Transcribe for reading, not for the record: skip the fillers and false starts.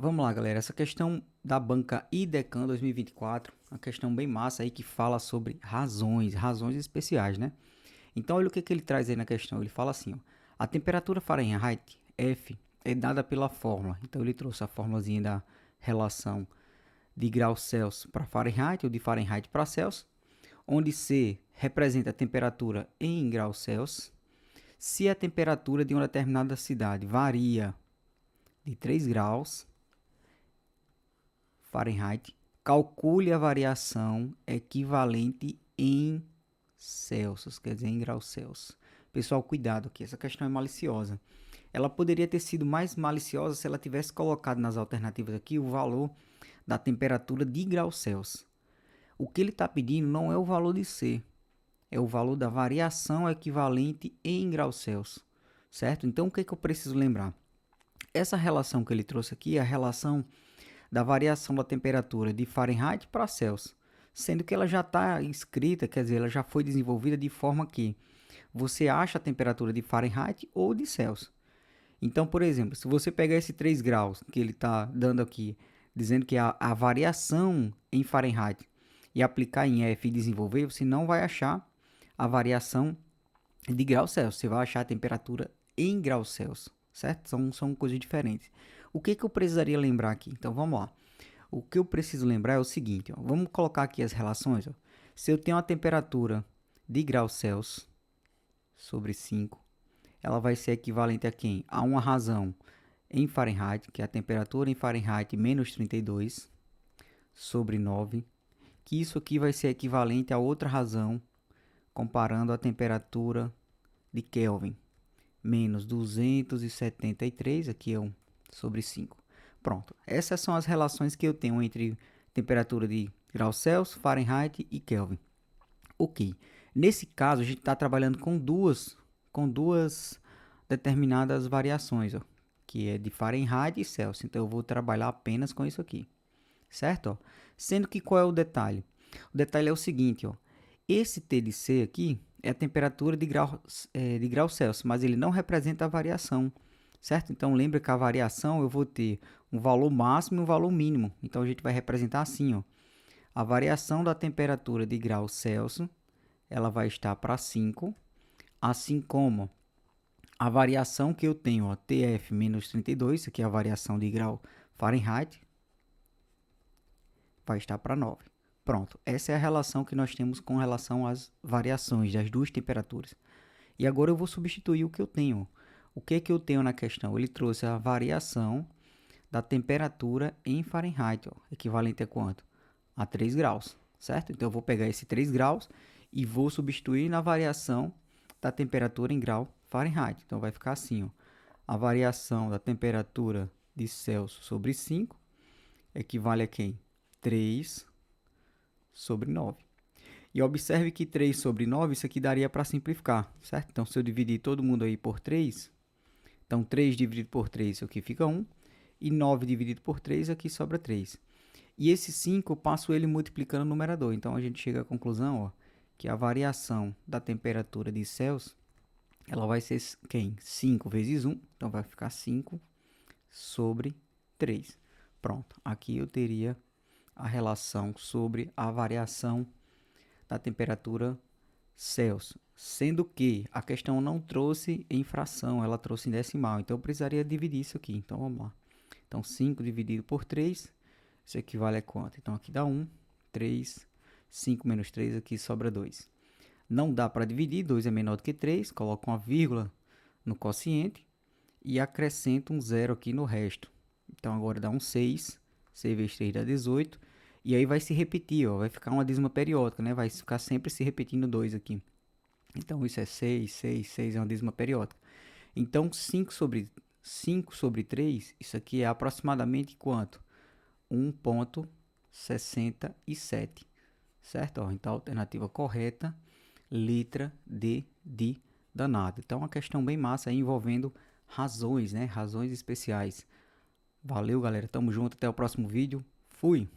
Vamos lá, galera. Essa questão da banca IDECAN 2024, uma questão bem massa aí que fala sobre razões especiais, né? Então, olha o que ele traz aí na questão. Ele fala assim, ó, a temperatura Fahrenheit F é dada pela fórmula. Então, ele trouxe a formulazinha da relação de graus Celsius para Fahrenheit ou de Fahrenheit para Celsius, onde C representa a temperatura em graus Celsius. Se a temperatura de uma determinada cidade varia de 3 graus Fahrenheit, calcule a variação equivalente em Celsius, quer dizer, em graus Celsius. Pessoal, cuidado aqui, essa questão é maliciosa. Ela poderia ter sido mais maliciosa se ela tivesse colocado nas alternativas aqui o valor da temperatura de graus Celsius. O que ele está pedindo não é o valor de C, é o valor da variação equivalente em graus Celsius, certo? Então, o que eu preciso lembrar? Essa relação que ele trouxe aqui é a relação da variação da temperatura de Fahrenheit para Celsius, sendo que ela já está escrita, quer dizer, ela já foi desenvolvida de forma que você acha a temperatura de Fahrenheit ou de Celsius. Então, por exemplo, se você pegar esse 3 graus que ele está dando aqui, dizendo que é a variação em Fahrenheit, e aplicar em F e desenvolver, você não vai achar a variação de graus Celsius, você vai achar a temperatura em graus Celsius, certo? São coisas diferentes. O que eu precisaria lembrar aqui? Então, vamos lá. O que eu preciso lembrar é o seguinte, ó, vamos colocar aqui as relações. Ó. Se eu tenho a temperatura de graus Celsius sobre 5, ela vai ser equivalente a quem? A uma razão em Fahrenheit, que é a temperatura em Fahrenheit menos 32, sobre 9, que isso aqui vai ser equivalente a outra razão, comparando a temperatura de Kelvin, menos 273, aqui é 1 sobre 5. Pronto, essas são as relações que eu tenho entre temperatura de graus Celsius, Fahrenheit e Kelvin. Ok, nesse caso a gente está trabalhando com duas determinadas variações, ó, que é de Fahrenheit e Celsius. Então eu vou trabalhar apenas com isso aqui, certo? Ó? Sendo que qual é o detalhe? O detalhe é o seguinte, ó, esse T de C aqui é a temperatura de graus Celsius, mas ele não representa a variação, certo? Então lembra que a variação eu vou ter um valor máximo e um valor mínimo. Então a gente vai representar assim, ó. A variação da temperatura de graus Celsius, ela vai estar para 5, assim como a variação que eu tenho, ó, TF menos 32, isso aqui é a variação de grau Fahrenheit, vai estar para 9. Pronto, essa é a relação que nós temos com relação às variações das duas temperaturas. E agora eu vou substituir o que eu tenho. O que eu tenho na questão? Ele trouxe a variação da temperatura em Fahrenheit, ó, equivalente a quanto? A 3 graus, certo? Então eu vou pegar esse 3 graus e vou substituir na variação da temperatura em grau Fahrenheit. Então vai ficar assim, ó, a variação da temperatura de Celsius sobre 5 equivale a quem? 3 sobre 9. E observe que 3 sobre 9, isso aqui daria para simplificar, certo? Então, se eu dividir todo mundo aí por 3, então 3 dividido por 3, isso aqui fica 1. E 9 dividido por 3, aqui sobra 3. E esse 5, eu passo ele multiplicando no numerador. Então, a gente chega à conclusão, ó, que a variação da temperatura de Celsius, ela vai ser quem? 5 vezes 1, então vai ficar 5 sobre 3. Pronto, aqui eu teria a relação sobre a variação da temperatura Celsius, sendo que a questão não trouxe em fração, ela trouxe em decimal, então eu precisaria dividir isso aqui. Então vamos lá. Então 5 dividido por 3, isso equivale a quanto? Então aqui dá 1, 3, 5 menos 3, aqui sobra 2. Não dá para dividir, 2 é menor do que 3, coloco uma vírgula no quociente e acrescento um zero aqui no resto. Então agora dá um 6, 6 vezes 3 dá 18, e aí vai se repetir, ó, vai ficar uma dízima periódica, né? Vai ficar sempre se repetindo 2 aqui. Então isso é 6, 6, 6 é uma dízima periódica. Então 5 sobre 3, isso aqui é aproximadamente quanto? 1,67, certo? Ó, então a alternativa correta, letra D de danado. Então uma questão bem massa aí envolvendo razões, né? Razões especiais. Valeu, galera. Tamo junto. Até o próximo vídeo. Fui!